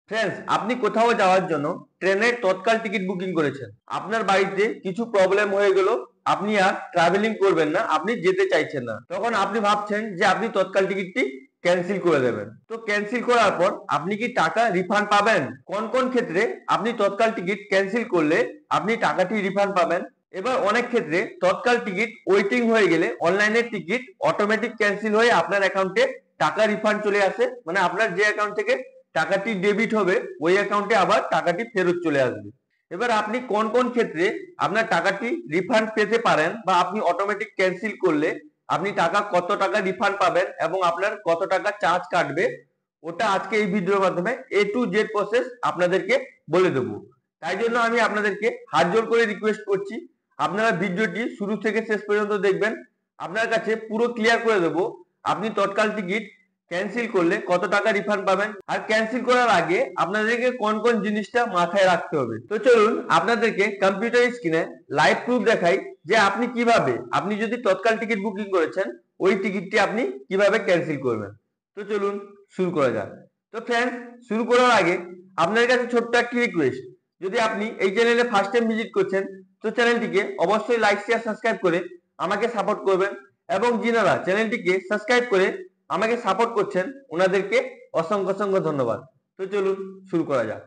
Friends, আপনি কোথাও যাওয়ার জন্য ট্রেনের তৎকাল টিকিট বুকিং করেছেন। আপনার বাড়িতে কিছু প্রবলেম হয়ে গেল, আপনি আর ট্রাভেলিং করবেন না, আপনি যেতে চাইছেন না। তখন আপনি ভাবছেন যে আপনি তৎকাল টিকিটটি ক্যান্সেল করে দেবেন। তো ক্যান্সেল করার পর আপনি কি টাকা রিফান্ড পাবেন? কোন কোন ক্ষেত্রে আপনি তৎকাল টিকিট ক্যান্সেল করলে আপনি টাকাটি রিফান্ড পাবেন? এবার অনেক ক্ষেত্রে তৎকাল টিকিট ওয়েটিং হয়ে গেলে অনলাইনের টিকিট অটোমেটিক ক্যান্সেল হয়ে আপনার অ্যাকাউন্টে টাকা রিফান্ড চলে আসে, মানে আপনার যে অ্যাকাউন্ট থেকে টাকাটি ডেবিট হবে ওই অ্যাকাউন্টে আবার টাকাটি ফেরত চলে আসবে। এবার আপনি কোন কোন ক্ষেত্রে আপনার টাকাটি রিফান্ড পেতে পারেন বা আপনি অটোমেটিক ক্যান্সেল করলে আপনি কত টাকা রিফান্ড পাবেন এবং আপনার কত টাকা চার্জ কাটবে, ওটা আজকে এই ভিডিওর মাধ্যমে A to Z প্রসেস আপনাদেরকে বলে দেবো। তাই জন্য আমি আপনাদেরকে হাত জোর করে রিকোয়েস্ট করছি, আপনারা ভিডিওটি শুরু থেকে শেষ পর্যন্ত দেখবেন। আপনার কাছে পুরো ক্লিয়ার করে দেবো আপনি তৎকাল টিকিট ক্যান্সেল করলে কত টাকা রিফান্ড পাবেন, আর ক্যান্সেল করার আগে আপনাদেরকে কোন কোন জিনিসটা মাথায় রাখতে হবে। তো চলুন আপনাদেরকে কম্পিউটার স্ক্রিনে লাইভ প্রুফ দেখাই যে আপনি কিভাবে, আপনি যদি তৎকাল টিকিট বুকিং করেছেন ওই টিকিটটি আপনি কিভাবে ক্যান্সেল করবেন। তো চলুন শুরু করা যাক। তো ফ্রেন্ডস, শুরু করার আগে আপনাদের কাছে ছোট্ট একটি রিকোয়েস্ট, যদি আপনি এই চ্যানেলে ফার্স্ট টাইম ভিজিট করছেন তো চ্যানেলটিকে অবশ্যই লাইক শেয়ার সাবস্ক্রাইব করে আমাকে সাপোর্ট করবেন, এবং যিনারা চ্যানেলটিকে সাবস্ক্রাইব করে আমাকে সাপোর্ট করছেন ওনাদেরকে অসংখ্য অসংখ্য ধন্যবাদ। তো চলুন শুরু করা যাক।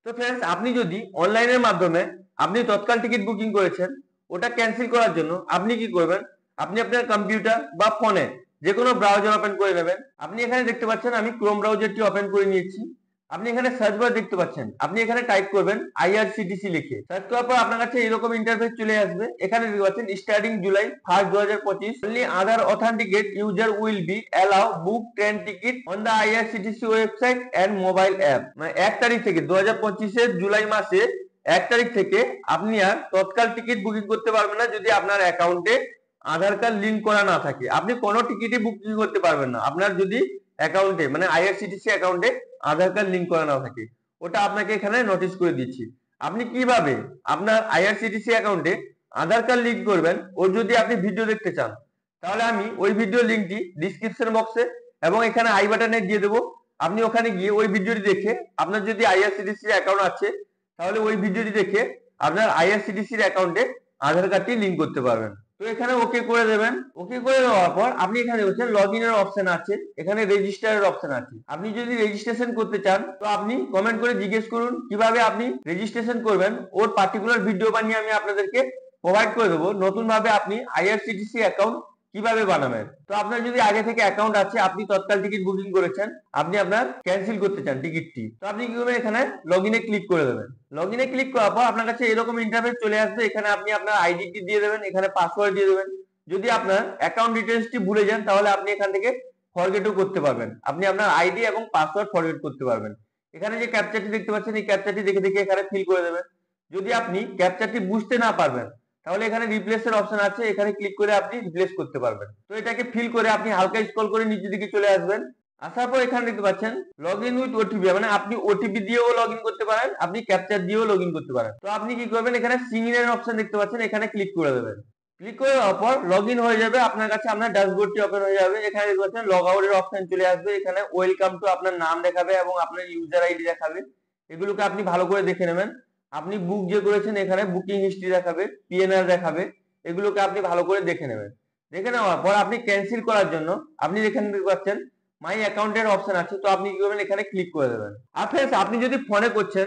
তো ফ্রেন্ডস, আপনি যদি অনলাইনের মাধ্যমে আপনি তৎকাল টিকিট বুকিং করেছেন, ওটা ক্যান্সেল করার জন্য আপনি কি করবেন, আপনি আপনার কম্পিউটার বা ফোনে যে কোনো ব্রাউজার ওপেন করে নেবেন। আপনি এখানে দেখতে পাচ্ছেন আমি ক্রোম ব্রাউজারটি ওপেন করে নিয়েছি। আপনি এখানে সার্চ বার দেখতে পাচ্ছেন, আপনি এখানে টাইপ করবেন IRCTC লিখে। সার্চ করার পর আপনার কাছে এরকম ইন্টারফেস চলে আসবে। এখানে দেখতে পাচ্ছেন starting July 1 2025 only other authenticate user will be allow book train ticket on the IRCTC website and mobile app। মানে 1 তারিখ থেকে 2025 এর জুলাই মাসে 1 তারিখ থেকে আপনি আর তৎকাল টিকিট বুকিং করতে পারবেন না যদি আপনার অ্যাকাউন্টে আধার কার্ড লিংক করা না থাকে। আপনি কোনো টিকিটই বুকিং করতে পারবেন না আপনার যদি অ্যাকাউন্টে, মানে IRCTC অ্যাকাউন্টে আধার কার্ড লিংক করা না থাকে। ওটা আপনাকে এখানে নোটিস করে দিচ্ছি। আপনি কিভাবে আপনার IRCTC অ্যাকাউন্টে আধার কার্ড লিংক করবেন ওর যদি আপনি ভিডিও দেখতে চান, তাহলে আমি ওই ভিডিও লিংকটি ডিসক্রিপশন বক্সে এবং এখানে আই বাটনে দিয়ে দেবো। আপনি ওখানে গিয়ে ওই ভিডিওটি দেখে, আপনার যদি IRCTC অ্যাকাউন্ট আছে তাহলে ওই ভিডিওটি দেখে আপনার IRCTC অ্যাকাউন্টে আধার কার্ডটি লিংক করতে পারবেন। তো এখানে ওকে করে দেবেন। ওকে করে দেওয়ার পর আপনি এখানে দেখছেন লগ ইনের অপশন আছে, এখানে রেজিস্টারের অপশন আছে। আপনি যদি রেজিস্ট্রেশন করতে চান তো আপনি কমেন্ট করে জিজ্ঞেস করুন কিভাবে আপনি রেজিস্ট্রেশন করবেন, ওর পার্টিকুলার ভিডিও বানিয়ে আমি আপনাদেরকে প্রোভাইড করে দেবো নতুন ভাবে আপনি IRCTC অ্যাকাউন্ট কিভাবে বানাবেন। তো আপনার যদি আগে থেকে অ্যাকাউন্ট আছে, আপনি তৎকাল টিকিট বুকিং করেছেন, আপনি আপনার ক্যান্সেল করতে চান টিকিটটি, তো আপনি কি করবেন, এখানে লগ ইনে ক্লিক করে দেবেন। লগ ইনে ক্লিক করার পর আপনার কাছে এরকম ইন্টারফেস চলে আসবে। এখানে আপনি আপনার আইডিটি দিয়ে দেবেন, এখানে পাসওয়ার্ড দিয়ে দেবেন। যদি আপনার অ্যাকাউন্ট ডিটেইলসটি ভুলে যান তাহলে আপনি এখান থেকে ফরগেটও করতে পারবেন, আপনি আপনার আইডি এবং পাসওয়ার্ড ফরগেট করতে পারবেন। এখানে যে ক্যাপচারটি দেখতে পাচ্ছেন এই ক্যাপচারটি দেখে দেখে এখানে ফিল করে দেবেন। যদি আপনি ক্যাপচারটি বুঝতে না পারবেন তাহলে এখানে রিপ্লেসের অপশন আছে, এখানে ক্লিক করে আপনি রিপ্লেস করতে পারবেন। তো এটাকে ফিল করে আপনি হালকা স্ক্রল করে নিচের দিকে চলে আসবেন। আসার পর এখানে দেখতে পাচ্ছেন লগ ইন উইথ ওটিপি, মানে আপনি ওটিপি দিয়েও লগ ইন করতে পারেন, আপনি ক্যাপচার দিয়েও লগ ইন করতে পারেন। তো আপনি কি করবেন, এখানে সিং ইন এর অপশন দেখতে পাচ্ছেন, এখানে ক্লিক করে দেবেন। ক্লিক করে দেওয়ার পর লগ ইন হয়ে যাবে, আপনার কাছে আপনার ড্যাশবোর্ডটি ওপেন হয়ে যাবে। এখানে দেখতে পাচ্ছেন লগ আউট এর অপশন চলে আসবে, এখানে ওয়েলকাম টু আপনার নাম দেখাবে এবং আপনার ইউজার আইডি দেখাবে। এগুলোকে আপনি ভালো করে দেখে নেবেন। আপনি বুক যে করেছেন এখানে বুকিং হিস্ট্রি দেখাবে, PNR দেখাবে, এগুলোকে আপনি ভালো করে দেখে নেবেন। দেখে নেওয়ার পর আপনি ক্যান্সেল করার জন্য আপনি এখানে দেখতে পাচ্ছেন মাই অ্যাকাউন্টের অপশন আছে, তো আপনি কি করবেন, এখানে ক্লিক করে দেবেন। আর ফ্রেন্ডস, আপনি যদি ফোনে করছেন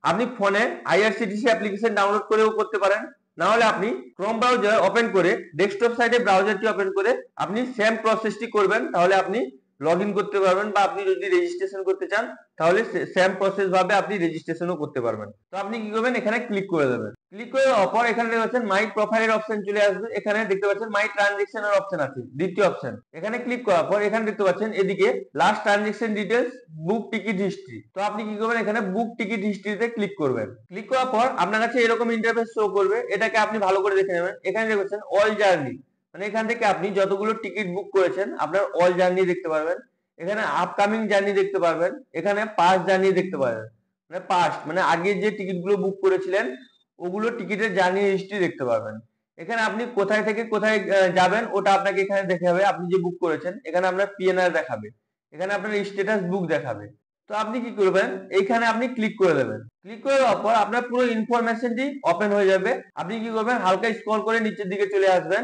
আপনি ফোনে IRCTC অ্যাপ্লিকেশন ডাউনলোড করেও করতে পারেন, না হলে আপনি ক্রোম ব্রাউজার ওপেন করে ডেস্কটপ সাইডে ব্রাউজারটি ওপেন করে আপনি সেম প্রসেসটি করবেন, তাহলে আপনি লগ ইন করতে পারবেন। বা আপনি যদি রেজিস্ট্রেশন করতে চান তাহলে সেম প্রসেস ভাবে আপনি রেজিস্ট্রেশনও করতে পারবেন। তো আপনি কি করবেন, এখানে ক্লিক করে দেবেন। ক্লিক করে দেওয়ার পর এখানে দেখতে পাচ্ছেন মাই প্রোফাইলের অপশন চলে আসবে, এখানে দেখতে পাচ্ছেন মাই ট্রানজেকশনের অপশন আছে দ্বিতীয় অপশন। এখানে ক্লিক করার পর এখানে দেখতে পাচ্ছেন এদিকে লাস্ট ট্রানজেকশন ডিটেইলস বুক টিকিট হিস্ট্রি। তো আপনি কি করবেন, এখানে বুক টিকিট হিস্ট্রিতে ক্লিক করবেন। ক্লিক করার পর আপনার কাছে এরকম ইন্টারফেস শো করবে, এটাকে আপনি ভালো করে দেখে নেবেন। এখানে দেখছেন অল জার্নি, মানে এখান থেকে আপনি যতগুলো টিকিট বুক করেছেন আপনার অল জার্নি দেখতে পারবেন। এখানে আপকামিং জার্নি দেখতে পারবেন, এখানে পাস্ট জার্নি দেখতে পারবেন, মানে পাস্ট মানে আগে যে টিকিট গুলো বুক করেছিলেন ওগুলো টিকিটের জার্নি হিস্ট্রি দেখতে পারবেন। এখানে আপনি কোথায় থেকে কোথায় যাবেন ওটা আপনাকে এখানে দেখে হবে। আপনি যে বুক করেছেন এখানে আপনার PNR দেখাবে, এখানে আপনার স্ট্যাটাস বুক দেখাবে। তো আপনি কি করবেন, এইখানে আপনি ক্লিক করে দেবেন। ক্লিক করে দেওয়ার পর আপনার পুরো ইনফরমেশনটি ওপেন হয়ে যাবে। আপনি কি করবেন, হালকা স্ক্রল করে নিচের দিকে চলে আসবেন।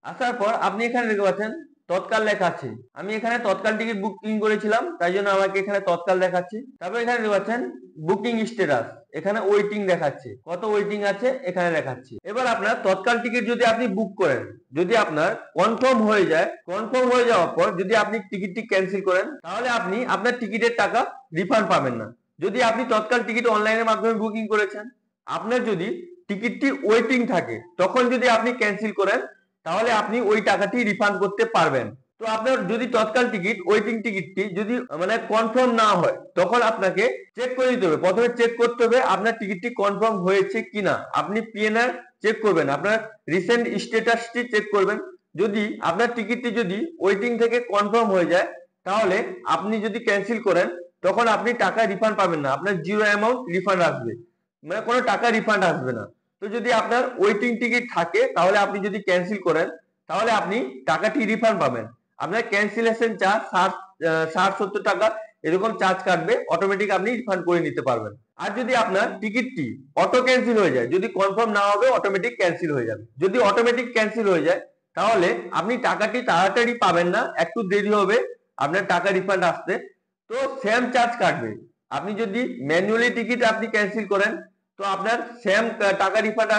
আসার পর আপনি এখানে দেখতে পাচ্ছেন তৎকাল লেখা আছে। আমি এখানে তৎকাল টিকিট বুকিং করেছিলাম, তাই জন্য আমাকে এখানে তৎকাল দেখাচ্ছে। তারপর এখানে দেখতে পাচ্ছেন বুকিং স্ট্যাটাস, এখানে ওয়েটিং দেখাচ্ছে, কত ওয়েটিং আছে এখানে দেখাচ্ছে। এবার আপনার তৎকাল টিকিট যদি আপনি বুক করেন, যদি আপনার কনফার্ম হয়ে যায়, কনফার্ম হয়ে যাওয়ার পর যদি আপনি টিকিটটি ক্যান্সেল করেন, তাহলে আপনি আপনার টিকিটের টাকা রিফান্ড পাবেন না। যদি আপনি তৎকাল টিকিট অনলাইনের মাধ্যমে বুকিং করেছেন, আপনার যদি টিকিটটি ওয়েটিং থাকে, তখন যদি আপনি ক্যান্সেল করেন, তাহলে আপনি ওই টাকাটি রিফান্ড করতে পারবেন। তো আপনার যদি তৎকাল টিকিট ওয়েটিং টিকিটটি যদি মানে কনফার্ম না হয়, তখন আপনাকে চেক করে দিতে হবে। প্রথমে চেক করতে হবে আপনার টিকিটটি কনফার্ম হয়েছে কিনা। আপনি পিএনআর চেক করবেন, আপনার রিসেন্ট স্ট্যাটাসটি চেক করবেন। যদি আপনার টিকিটটি যদি ওয়েটিং থেকে কনফার্ম হয়ে যায়, তাহলে আপনি যদি ক্যান্সেল করেন, তখন আপনি টাকা রিফান্ড পাবেন না, আপনার জিরো অ্যামাউন্ট রিফান্ড আসবে, মানে কোনো টাকা রিফান্ড আসবে না। তো যদি আপনার ওয়েটিং টিকিট থাকে, তাহলে আপনি যদি ক্যান্সেল করেন, তাহলে আপনি টাকাটি রিফান্ড পাবেন। আপনার ক্যান্সেলেশন চার্জ 60-70 টাকা এরকম চার্জ কাটবে, অটোমেটিক আপনি রিফান্ড করে নিতে পারবেন। আর যদি আপনার টিকিটটি অটো ক্যান্সেল হয়ে যায়, যদি কনফার্ম না হবে অটোমেটিক ক্যান্সেল হয়ে যাবে। যদি অটোমেটিক ক্যান্সেল হয়ে যায়, তাহলে আপনি টাকাটি তাড়াতাড়ি পাবেন না, একটু দেরি হবে আপনার টাকা রিফান্ড আসতে। তো সেম চার্জ কাটবে। আপনি যদি ম্যানুয়ালি টিকিট আপনি ক্যান্সেল করেন, তো আপনার সেম টাকা রিফান্ড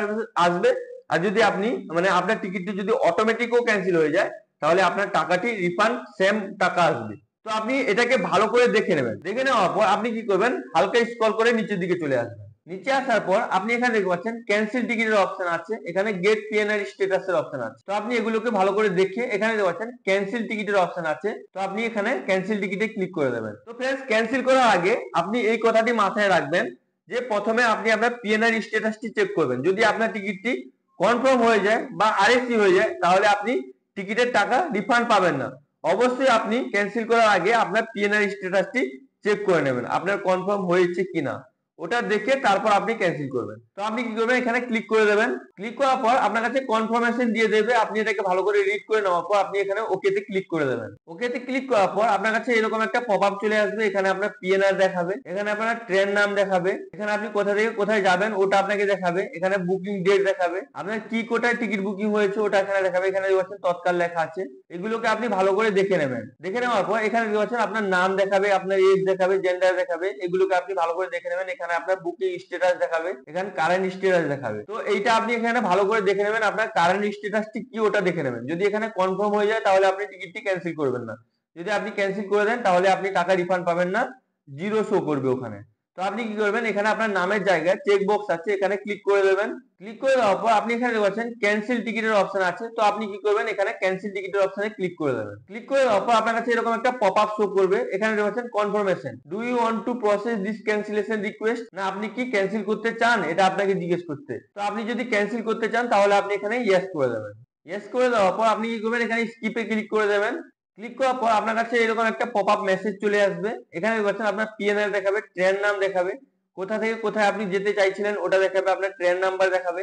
আসবে। আর যদি আপনি মানে আপনার টিকিটটি যদি অটোমেটিকও ক্যান্সেল হয়ে যায়, তাহলে আপনার টাকাটি রিফান্ড সেম টাকা আসবে। তো আপনি এটাকে ভালো করে দেখে নেবেন। দেখে নেওয়ার পর আপনি কি করবেন, হালকা স্ক্রল করে নিচের দিকে চলে আসবেন। নিচে আসার পর আপনি এখানে দেখতে পাচ্ছেন ক্যান্সেল টিকিটের অপশন আছে, এখানে গেট পিএনআর স্ট্যাটাসের অপশন আছে। তো আপনি এগুলোকে ভালো করে দেখে এখানে দেখতে পাচ্ছেন ক্যান্সেল টিকিটের অপশন আছে, তো আপনি এখানে ক্যান্সেল টিকিটে ক্লিক করে দেবেন। তো फ्रेंड्स, ক্যান্সেল করার আগে আপনি এই কথাটি মাথায় রাখবেন যে প্রথমে আপনি আপনার পিএনআর স্ট্যাটাসটি চেক করবেন। যদি আপনার টিকিটটি কনফার্ম হয়ে যায় বা আরএসি হয়ে যায়, তাহলে আপনি টিকিটের টাকা রিফান্ড পাবেন না। অবশ্যই আপনি ক্যান্সেল করার আগে আপনার পিএনআর স্ট্যাটাসটি চেক করে নেবেন, আপনার কনফার্ম হয়েছে কিনা, ওটা দেখে তারপর আপনি ক্যান্সেল করবেন। তো আপনি কি করবেন, এখানে ক্লিক করে দেবেন। ক্লিক করার পর আপনার কাছে কনফার্মেশন দিয়ে দেবে, আপনি এটাকে ভালো করে রিড করে নেওয়ার পর আপনি এখানে ওকেতে ক্লিক করে দেবেন। ওকেতে ক্লিক করার পর আপনার কাছে এরকম একটা পপআপ চলে আসবে, এখানে আপনার পিএনআর দেখাবে, এখানে আপনার ট্রেন নাম দেখাবে, এখানে আপনি কোথা থেকে কোথায় যাবেন ওটা আপনাকে দেখাবে, এখানে বুকিং ডেট দেখাবে, আপনার কি কোটায় টিকিট বুকিং হয়েছে ওটা এখানে দেখাবে, এখানে দেখছেন তৎকাল লেখা আছে। এগুলোকে আপনি ভালো করে দেখে নেবেন। দেখে নেওয়ার পর এখানে দেখছেন আপনার নাম দেখাবে, আপনার এজ দেখাবে, জেন্ডার দেখাবে, এগুলোকে আপনি ভালো করে দেখে নেবেন। এখানে আপনার বুকিং স্ট্যাটাস দেখাবে, এখানে কারেন্ট স্ট্যাটাস দেখাবে। তো এইটা আপনি এখানে ভালো করে দেখে নেবেন, আপনার কারেন্ট স্ট্যাটাসটি কি ওটা দেখে নেবেন। যদি এখানে কনফার্ম হয়ে যায়, তাহলে আপনি টিকিটটি ক্যান্সেল করবেন না। যদি আপনি ক্যান্সেল করে দেন, তাহলে আপনি টাকা রিফান্ড পাবেন না, জিরো শো করবে ওখানে। তো আপনি কি করবেন, এখানে আপনার নামের জায়গায় চেক বক্স আছে, এখানে ক্লিক করে দেবেন। ক্লিক করে দেওয়ার পর আপনি এখানে দেখছেন ক্যান্সেল টিকিটের অপশন আছে, তো আপনি কি করবেন, এখানে ক্যান্সেল টিকিটের অপশনে ক্লিক করে দেবেন। ক্লিক করে দেওয়ার পর আপনার কাছে এরকম একটা পপআপ শো করবে, এখানে দেখছেন confirmation, do you want to process this cancellation request, না আপনি কি ক্যান্সেল করতে চান, এটা আপনাকে জিজ্ঞেস করতে। তো আপনি যদি ক্যান্সেল করতে চান, তাহলে আপনি এখানে ইয়েস করে দেবেন। ইয়েস করে দেওয়ার পর আপনি কি করবেন, এখানে স্কিপে ক্লিক করে দেবেন। ক্লিক করার পর আপনার কাছে এরকম একটা পপআপ মেসেজ চলে আসবে, এখানে দেখছেন আপনার পিএনআর দেখাবে, ট্রেন নাম দেখাবে, কোথা থেকে কোথায় আপনি যেতে চাইছিলেন ওটা দেখাবে, আপনার ট্রেন নাম্বার দেখাবে,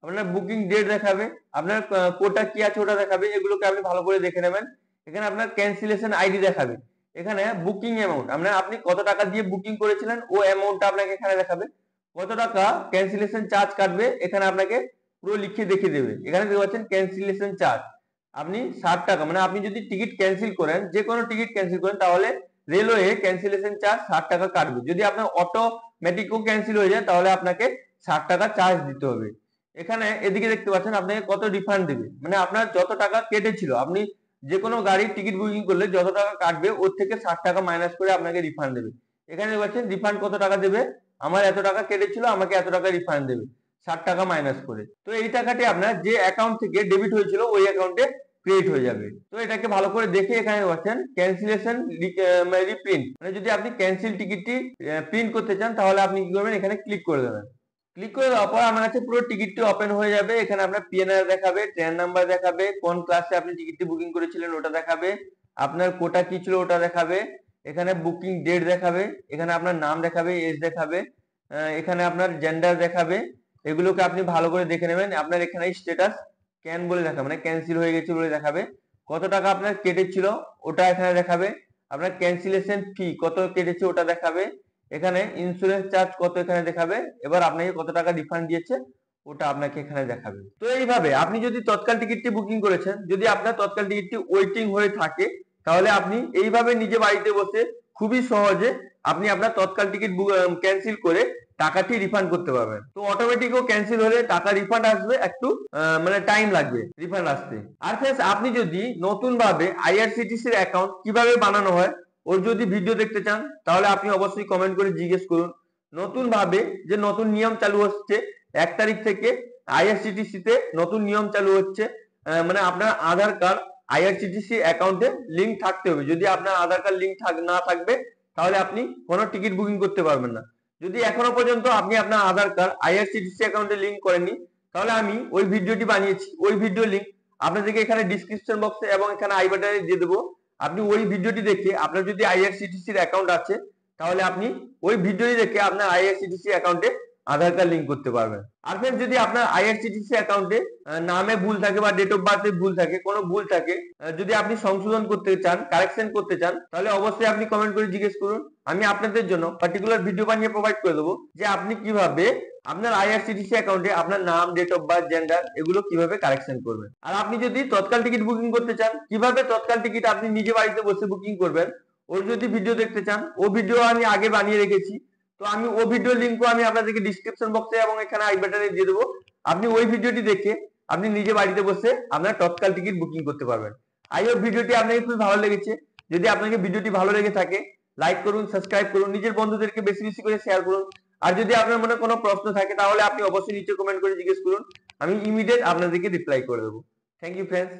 আপনার বুকিং ডেট দেখাবে, আপনার কোটা কি আছে ওটা দেখাবে। এগুলোকে আপনি ভালো করে দেখে নেবেন। এখানে আপনার ক্যান্সেলেশন আইডি দেখাবে, এখানে বুকিং অ্যামাউন্ট, মানে আপনি কত টাকা দিয়ে বুকিং করেছিলেন ও অ্যামাউন্টটা আপনাকে এখানে দেখাবে, কত টাকা ক্যান্সেলেশন চার্জ কাটবে এখানে আপনাকে পুরো লিখে দেখিয়ে দেবে। এখানে দেখতে পাচ্ছেন ক্যান্সেলেশন চার্জ আপনি 60 টাকা, মানে আপনি যদি টিকিট ক্যান্সেল করেন, যে কোনো টিকিট ক্যান্সেল করেন, তাহলে রেলওয়ে ক্যান্সেলেশন চার্জ 60 টাকা কাটবে। যদি আপনার অটোমেটিকও ক্যান্সেল হয়ে যায়, তাহলে আপনাকে 60 টাকা চার্জ দিতে হবে। এখানে এদিকে দেখতে পাচ্ছেন আপনাকে কত রিফান্ড দেবে, মানে আপনার যত টাকা কেটেছিল, আপনি যে কোনো গাড়ির টিকিট বুকিং করলে যত টাকা কাটবে ওর থেকে 60 টাকা মাইনাস করে আপনাকে রিফান্ড দেবে। এখানে দেখতে পাচ্ছেন রিফান্ড কত টাকা দেবে, আমার এত টাকা কেটেছিল, আমাকে এত টাকা রিফান্ড দেবে 60 টাকা মাইনাস করে। তো এই টাকাটি আপনার যে অ্যাকাউন্ট থেকে ডেবিট হয়েছিল ওই অ্যাকাউন্টে ক্রিয়েট হয়ে যাবে। তো এটাকে ভালো করে দেখে এখানে পাচ্ছেন ক্যান্সেলেশন রিপ্রিন্ট, মানে যদি আপনি ক্যান্সেল টিকিটটি প্রিন্ট করতে চান, তাহলে আপনি কি করবেন, এখানে ক্লিক করে দেবেন। ক্লিক করে দেওয়ার পর আমার কাছে পুরো টিকিটটি ওপেন হয়ে যাবে। এখানে আপনার পিএনআর দেখাবে, ট্রেন নাম্বার দেখাবে, কোন ক্লাসে আপনি টিকিটটি বুকিং করেছিলেন ওটা দেখাবে, আপনার কোটা কি ছিল ওটা দেখাবে, এখানে বুকিং ডেট দেখাবে, এখানে আপনার নাম দেখাবে, এজ দেখাবে, এখানে আপনার জেন্ডার দেখাবে। এগুলোকে আপনি ভালো করে দেখে নেবেন। আপনার এখানে স্ট্যাটাস ক্যান বলে দেখাবে, মানে ক্যান্সেল হয়ে গেছে বলে দেখাবে, কত টাকা আপনার কেটেছিল ওটা এখানে দেখাবে, আপনার ক্যান্সেলেশন ফি কত কেটেছে ওটা দেখাবে, এখানে ইন্স্যুরেন্স চার্জ কত এখানে দেখাবে, এবার আপনাকে কত টাকা রিফান্ড দিয়েছে ওটা আপনাকে এখানে দেখাবে। তো এইভাবে আপনি যদি তৎকাল টিকিটটি বুকিং করেছেন, যদি আপনার তৎকাল টিকিটটি ওয়েটিং হয়ে থাকে, তাহলে আপনি এইভাবে নিজে বাড়িতে বসে খুবই সহজে আপনি আপনার তৎকাল টিকিট ক্যান্সেল করে টাকাটি রিফান্ড করতে পারবেন। তো অটোমেটিকও ক্যান্সেল হলে টাকা রিফান্ড আসবে, একটু মানে টাইম লাগবে রিফান্ড আসতে। আর ফ্রেন্ডস, আপনি যদি নতুন ভাবে আইআরসিটিসির অ্যাকাউন্ট কিভাবে বানানো হয় ওর যদি ভিডিও দেখতে চান, তাহলে আপনি অবশ্যই কমেন্ট করে জিজ্ঞেস করুন। নতুন ভাবে যে নতুন নিয়ম চালু হচ্ছে 1 তারিখ থেকে আইআরসিটিসি তে নতুন নিয়ম চালু হচ্ছে, মানে আপনার আধার কার্ড আইআরসিটিসি অ্যাকাউন্টে লিংক থাকতে হবে। যদি আপনার আধার কার্ড লিংক না থাকবে তাহলে আপনি কোনো টিকিট বুকিং করতে পারবেন না। যদি এখনো পর্যন্ত আপনি আপনার আধার কার্ড আইআরসিটিসি অ্যাকাউন্টে লিংক করেননি, তাহলে আমি ওই ভিডিওটি বানিয়েছি, ওই ভিডিও লিংক আপনাদেরকে এখানে ডিসক্রিপশন বক্সে এবং এখানে আই বাটনে দিয়ে দেবো। আপনি ওই ভিডিওটি দেখে, আপনার যদি আইআরসিটিসির অ্যাকাউন্ট আছে তাহলে আপনি ওই ভিডিওটি দেখে আপনার আইআরসিটিসি অ্যাকাউন্টে আধার কার্ড লিংক করতে পারবেন। আর ফ্রেন্ড, যদি আপনার আইআরসিটিসি অ্যাকাউন্টে নামে ভুল থাকে বা ডেট অফ বার্থে ভুল থাকে, কোনো ভুল থাকে, যদি আপনি সংশোধন করতে চান, কারেকশন করতে চান, তাহলে অবশ্যই আপনি কমেন্ট করে জিজ্ঞেস করুন। আমি আপনাদের জন্য পার্টিকুলার ভিডিও বানিয়ে প্রোভাইড করে দেবো যে আপনি কিভাবে আপনার আইআরসিটিসি অ্যাকাউন্টে আপনার নাম, ডেট অফ বার্থ, জেন্ডার এগুলো কিভাবে কারেকশন করবেন। আর আপনি যদি তৎকাল টিকিট বুকিং করতে চান, কিভাবে তৎকাল টিকিট আপনি নিজে বাড়িতে বসে বুকিং করবেন, ওর যদি ভিডিও দেখতে চান, ও ভিডিও আমি আগে বানিয়ে রেখেছি। তো আমি ওই ভিডিও লিংকও আমি আপনাদেরকে ডিসক্রিপশন বক্সে এবং এখানে আই বাটনে দিয়ে দেবো। আপনি ওই ভিডিওটি দেখে আপনি নিজে বাড়িতে বসে আপনার তৎকাল টিকিট বুকিং করতে পারবেন। আই হোপ ভিডিওটি আপনাকে খুব ভালো লেগেছে। যদি আপনাকে ভিডিওটি ভালো লেগে থাকে, লাইক করুন, সাবস্ক্রাইব করুন, নিজের বন্ধুদেরকে বেশি বেশি করে শেয়ার করুন। আর যদি আপনার মনে কোনো প্রশ্ন থাকে তাহলে আপনি অবশ্যই নিচে কমেন্ট করে জিজ্ঞেস করুন, আমি ইমিডিয়েট আপনাদেরকে রিপ্লাই করে দেবো। Thank you friends.